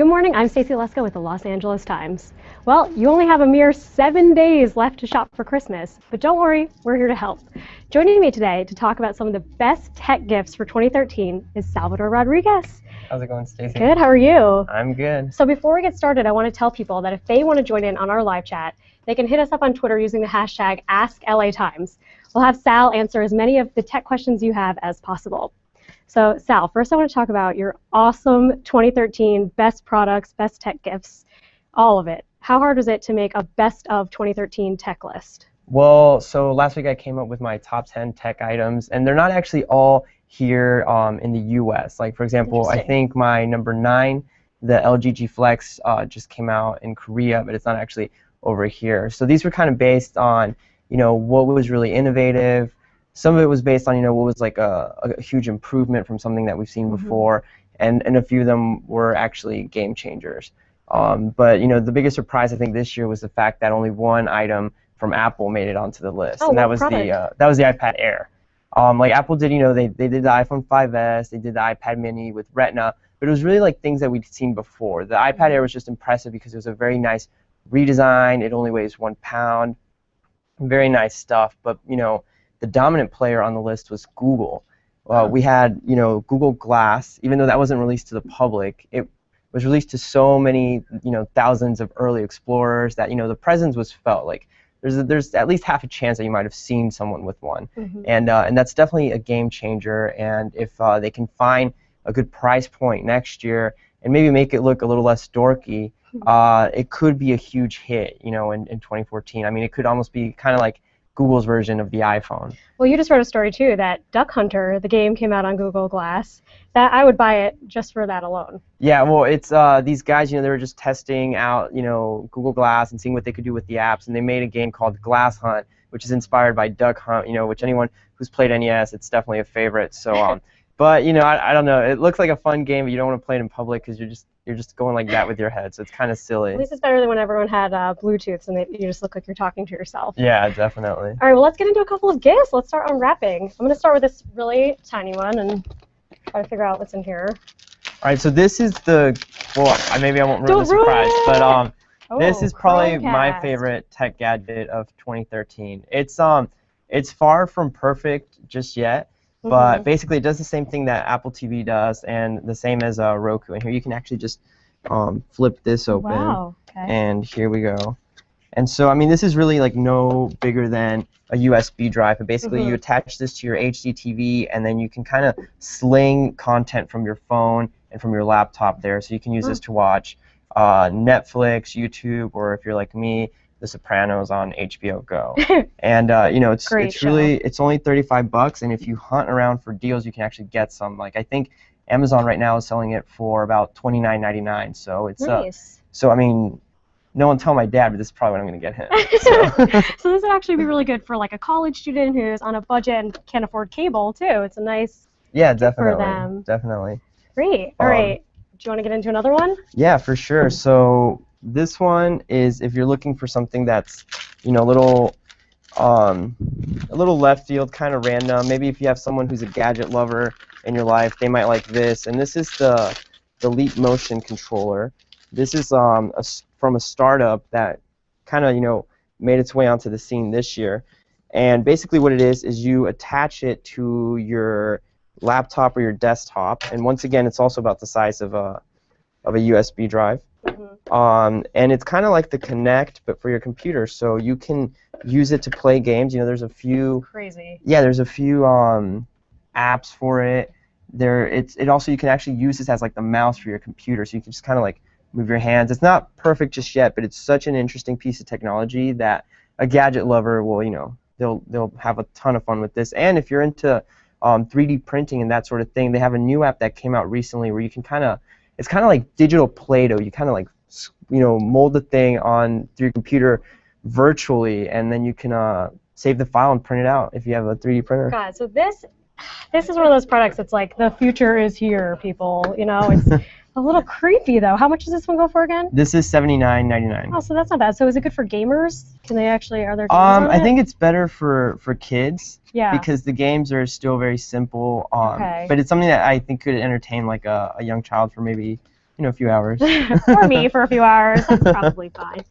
Good morning, I'm Stacey Leasca with the Los Angeles Times. Well, you only have a mere 7 days left to shop for Christmas, but don't worry, we're here to help. Joining me today to talk about some of the best tech gifts for 2013 is Salvador Rodriguez. How's it going, Stacey? Good, how are you? I'm good. So before we get started, I want to tell people that if they want to join in on our live chat, they can hit us up on Twitter using the hashtag AskLATimes. We'll have Sal answer as many of the tech questions you have as possible. So Sal, first I want to talk about your awesome 2013 best products, best tech gifts, all of it. How hard was it to make a best of 2013 tech list? Well, so last week I came up with my top 10 tech items, and they're not actually all here in the US. Like, for example, I think my number 9, the LG G Flex, just came out in Korea, but it's not actually over here. So these were kind of based on, what was really innovative. Some of it was based on, what was like a huge improvement from something that we've seen before, and a few of them were actually game changers. But, the biggest surprise I think this year was the fact that only one item from Apple made it onto the list, and that was the iPad Air. Like Apple did, they did the iPhone 5S, they did the iPad Mini with Retina, but it was really like things that we'd seen before. The iPad Air was just impressive because it was a very nice redesign. It only weighs 1 pound, very nice stuff. But the dominant player on the list was Google. We had Google Glass, even though that wasn't released to the public. It was released to so many thousands of early explorers that the presence was felt. Like there's at least half a chance that you might have seen someone with one, and that's definitely a game changer. And if they can find a good price point next year and maybe make it look a little less dorky, it could be a huge hit. In 2014. I mean, it could almost be kind of like Google's version of the iPhone. Well, you just wrote a story too that Duck Hunter, the game, came out on Google Glass. That I would buy it just for that alone. Yeah, well, it's these guys, they were just testing out, Google Glass and seeing what they could do with the apps, and they made a game called Glass Hunt, which is inspired by Duck Hunt, which anyone who's played NES, it's definitely a favorite. So, but I don't know. It looks like a fun game, but you don't want to play it in public because you're just going like that with your head, so it's kind of silly. At least it's better than when everyone had Bluetooth and you just look like you're talking to yourself. Yeah, definitely. All right, well, let's get into a couple of gifts. Let's start unwrapping. I'm going to start with this really tiny one and try to figure out what's in here. All right, so this is maybe I won't ruin the surprise, but this is probably my favorite tech gadget of 2013. It's far from perfect just yet. But basically, it does the same thing that Apple TV does, and the same as Roku. And here you can actually just flip this open, and here we go. And so, I mean, this is really like no bigger than a USB drive. But basically, you attach this to your HD TV, and then you can kind of sling content from your phone and from your laptop there. So you can use this to watch Netflix, YouTube, or if you're like me, The Sopranos on HBO Go. And it's only $35, and if you hunt around for deals, you can actually get some. Like I think Amazon right now is selling it for about $29.99. So it's nice. So I mean, no one tell my dad, but this is probably what I'm going to get him. So this would actually be really good for like a college student who's on a budget and can't afford cable too. It's a nice definitely for them. Definitely. Great. All right. Do you want to get into another one? Yeah, for sure. So this one is if you're looking for something that's, a little left field, kind of random. Maybe if you have someone who's a gadget lover in your life, they might like this. And this is the Leap Motion controller. This is from a startup that kind of, made its way onto the scene this year. And basically what it is you attach it to your laptop or your desktop. And once again, it's also about the size of a USB drive. And it's kind of like the Kinect, but for your computer. So you can use it to play games. There's a few. Crazy. Yeah, there's a few apps for it. It also, you can actually use this as like the mouse for your computer. So you can just kind of like move your hands. It's not perfect just yet, but it's such an interesting piece of technology that a gadget lover will, they'll have a ton of fun with this. And if you're into 3D printing and that sort of thing, they have a new app that came out recently where you can it's kind of like digital Play-Doh. You kind of like, mold the thing through your computer virtually, and then you can save the file and print it out if you have a 3D printer. God, so this is one of those products that's like the future is here, people. It's a little creepy though. How much does this one go for again? This is $79.99. Oh, so that's not bad. So is it good for gamers? Are there games on it? I think it's better for kids. Yeah. Because the games are still very simple. But it's something that I think could entertain like a young child for maybe a few hours. For me, for a few hours, that's probably fine.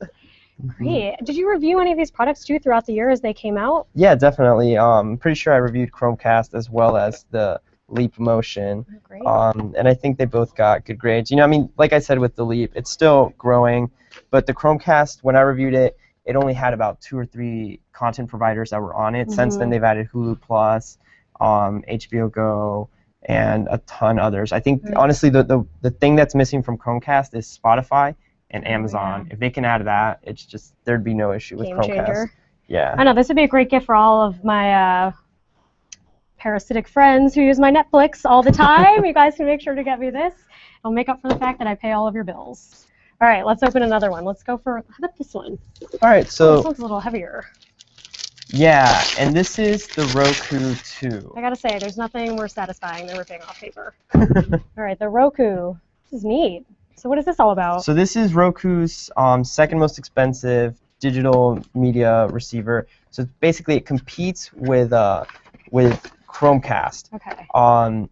Great. Did you review any of these products too throughout the year as they came out? Yeah, definitely. I'm pretty sure I reviewed Chromecast as well as the Leap Motion. Oh, great. And I think they both got good grades. I mean, like I said with the Leap, it's still growing, but the Chromecast, when I reviewed it, it only had about 2 or 3 content providers that were on it. Since then, they've added Hulu Plus, HBO Go, and a ton others. I think, honestly, the thing that's missing from Chromecast is Spotify and Amazon. If they can add that, it's just, there'd be no issue with Game Chromecast. changer. Yeah. I know, this would be a great gift for all of my parasitic friends who use my Netflix all the time. You guys can make sure to get me this. It'll make up for the fact that I pay all of your bills. All right, let's open another one. Let's go for, how about this one? All right, so. This one's a little heavier. Yeah, and this is the Roku 2. I gotta say, there's nothing more satisfying than ripping off paper. All right, the Roku. This is neat. So what is this all about? So this is Roku's second most expensive digital media receiver. So basically, it competes with Chromecast. Okay.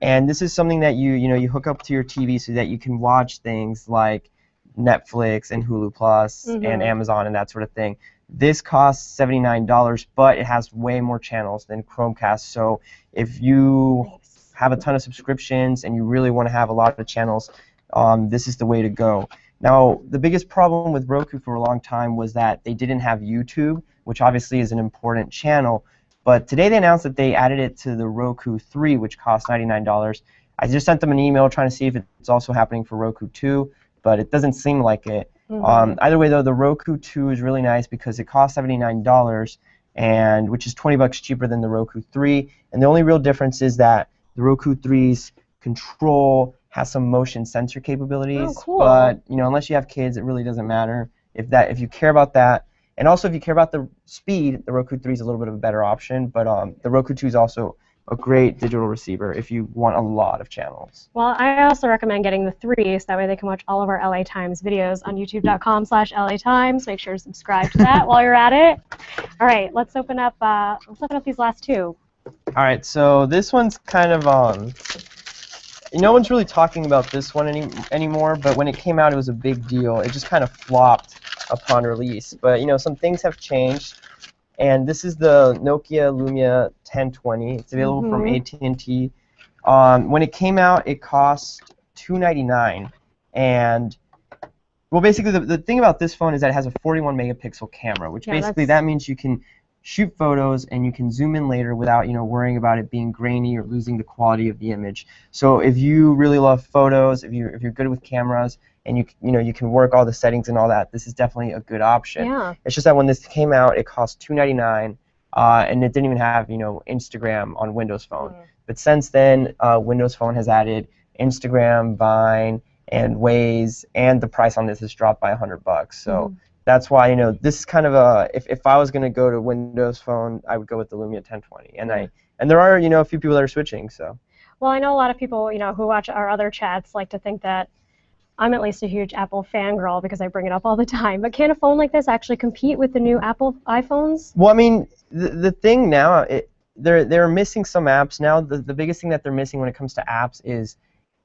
And this is something that you hook up to your TV so that you can watch things like Netflix and Hulu Plus and Amazon and that sort of thing. This costs $79, but it has way more channels than Chromecast. So if you have a ton of subscriptions and you really want to have a lot of channels, this is the way to go. Now, the biggest problem with Roku for a long time was that they didn't have YouTube, which obviously is an important channel. But today they announced that they added it to the Roku 3, which costs $99. I just sent them an email trying to see if it's also happening for Roku 2, but it doesn't seem like it. Either way, though, the Roku 2 is really nice because it costs $79, and which is $20 cheaper than the Roku 3. And the only real difference is that the Roku 3's control has some motion sensor capabilities. Oh, cool. But unless you have kids, it really doesn't matter. If you care about that, and also if you care about the speed, the Roku 3 is a little bit of a better option. But the Roku 2 is also a great digital receiver if you want a lot of channels. Well, I also recommend getting the 3, so that way they can watch all of our LA Times videos on youtube.com/LA Times. Make sure to subscribe to that while you're at it. All right, let's open up these last 2. All right, so this one's kind of no one's really talking about this one anymore, but when it came out, it was a big deal. It just kind of flopped upon release. But some things have changed. And this is the Nokia Lumia 1020. It's available from AT&T. When it came out, it cost $299. And well, basically, the thing about this phone is that it has a 41 megapixel camera, which basically that means you can shoot photos and you can zoom in later without worrying about it being grainy or losing the quality of the image. So if you really love photos, if you're good with cameras, and you can work all the settings and all that, this is definitely a good option. Yeah. It's just that when this came out, it cost $299, and it didn't even have Instagram on Windows Phone. But since then, Windows Phone has added Instagram, Vine, and Waze, and the price on this has dropped by $100. So that's why this is kind of a if I was going to go to Windows Phone, I would go with the Lumia 1020. And there are a few people that are switching. So. Well, I know a lot of people who watch our other chats like to think that I'm at least a huge Apple fangirl because I bring it up all the time. But can a phone like this actually compete with the new Apple iPhones? Well, I mean, the thing now, they're missing some apps now. The biggest thing that they're missing when it comes to apps is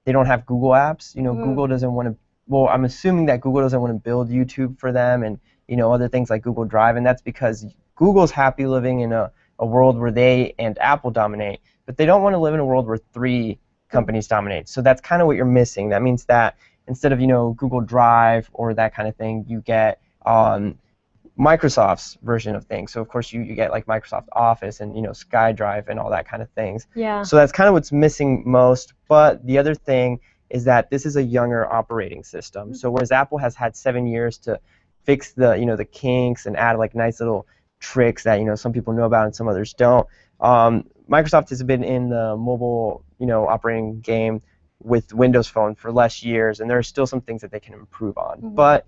they don't have Google apps. Google doesn't want to. Well, I'm assuming that Google doesn't want to build YouTube for them and other things like Google Drive, and that's because Google's happy living in a world where they and Apple dominate, but they don't want to live in a world where 3 companies dominate. So that's kind of what you're missing. That means that instead of Google Drive or that kind of thing, you get Microsoft's version of things. So of course you get like Microsoft Office and SkyDrive and all that kind of things. Yeah. So that's kind of what's missing most. But the other thing is that this is a younger operating system. So whereas Apple has had 7 years to fix the the kinks and add like nice little tricks that some people know about and some others don't, Microsoft has been in the mobile operating game with Windows Phone for less years, and there are still some things that they can improve on. But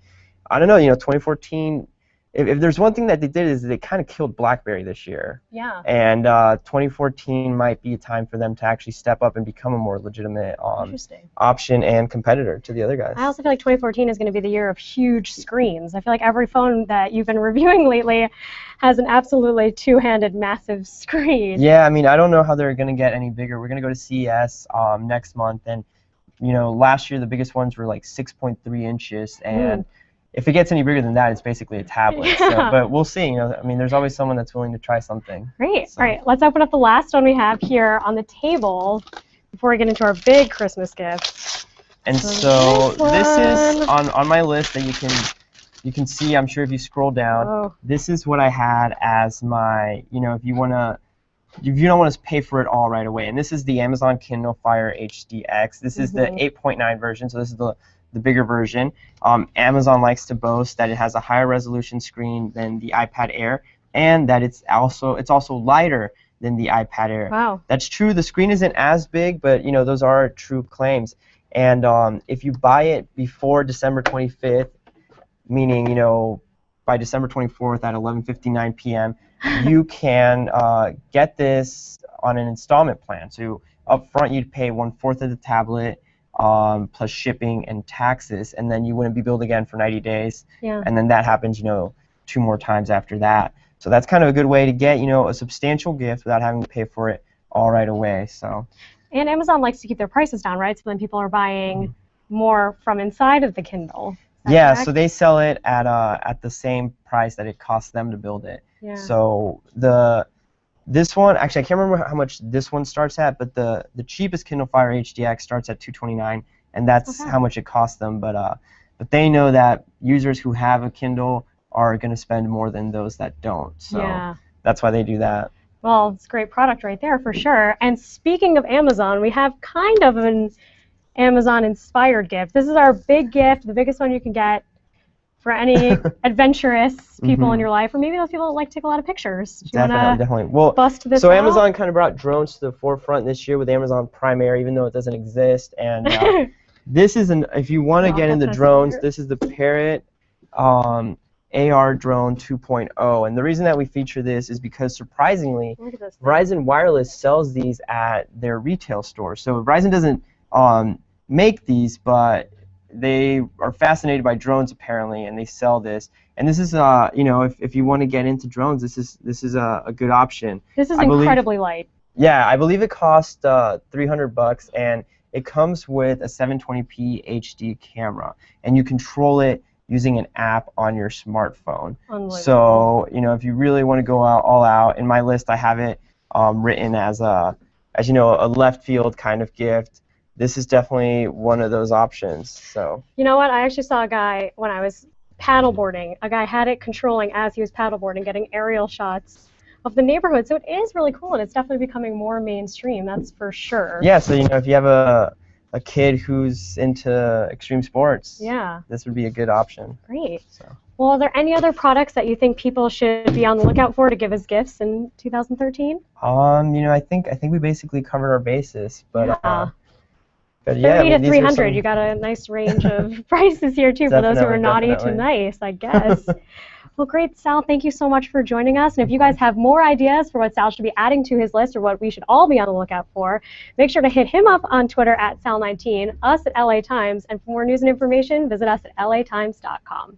I don't know, 2014, if there's one thing that they did is they kind of killed BlackBerry this year. Yeah. And 2014 might be a time for them to actually step up and become a more legitimate option and competitor to the other guys. I also feel like 2014 is going to be the year of huge screens. I feel like every phone that you've been reviewing lately has an absolutely two-handed massive screen. Yeah, I mean, I don't know how they're going to get any bigger. We're going to go to CES next month, and you know, last year the biggest ones were like 6.3 inches, and if it gets any bigger than that, it's basically a tablet. So, but we'll see. You know, I mean, there's always someone that's willing to try something. Great. So. All right, let's open up the last one we have here on the table before we get into our big Christmas gift. And so this is on my list that you can see. I'm sure if you scroll down, this is what I had as my, you know, if you don't want to pay for it all right away. And this is the Amazon Kindle Fire HDX. This is the 8.9 version, so this is the bigger version. Amazon likes to boast that it has a higher resolution screen than the iPad Air, and that it's also lighter than the iPad Air. Wow. That's true. The screen isn't as big, but you know, those are true claims. And if you buy it before December 25th, meaning, you know, by December 24th at 11:59 p.m., you can get this on an installment plan. So up front, you'd pay 1/4 of the tablet, plus shipping and taxes, and then you wouldn't be billed again for 90 days. Yeah. And then that happens, you know, 2 more times after that. So that's kind of a good way to get, you know, a substantial gift without having to pay for it all right away. So. And Amazon likes to keep their prices down, right? So then people are buying more from inside of the Kindle. Yeah, correct? so they sell it at the same price that it costs them to build it. Yeah. So this one, actually I can't remember how much this one starts at, but the cheapest Kindle Fire HDX starts at $229, and that's how much it costs them. But they know that users who have a Kindle are going to spend more than those that don't. So that's why they do that. Well, it's a great product right there for sure. And speaking of Amazon, we have kind of an Amazon-inspired gift. This is our big gift, the biggest one you can get for any adventurous people in your life, or maybe those people that like to take a lot of pictures. Do you Definitely. Well, bust this so out? Amazon kind of brought drones to the forefront this year with Amazon Prime Air, even though it doesn't exist. And this is if you want to get into drones, this is the Parrot AR Drone 2.0. And the reason that we feature this is because, surprisingly, Verizon Wireless sells these at their retail stores. So Verizon doesn't make these, but they are fascinated by drones apparently, and they sell this. And this is, you know, if you want to get into drones, this is a good option. This is incredibly light. Yeah, I believe it costs $300, and it comes with a 720p HD camera, and you control it using an app on your smartphone. So, you know, if you really want to go all out, in my list I have it written as you know, a left field kind of gift. This is definitely one of those options. So. You know what? I actually saw a guy when I was paddleboarding. A guy had it controlling as he was paddleboarding, getting aerial shots of the neighborhood. So it is really cool, and it's definitely becoming more mainstream. That's for sure. Yeah. So, you know, if you have a kid who's into extreme sports, this would be a good option. Great. So. Well, are there any other products that you think people should be on the lookout for to give as gifts in 2013? You know, I think we basically covered our bases, but but yeah, 30 to 300, you got a nice range of prices here too for those who are naughty to nice, I guess. Well, great, Sal. Thank you so much for joining us. And if you guys have more ideas for what Sal should be adding to his list or what we should all be on the lookout for, make sure to hit him up on Twitter at Sal19, us at LA Times, and for more news and information, visit us at latimes.com.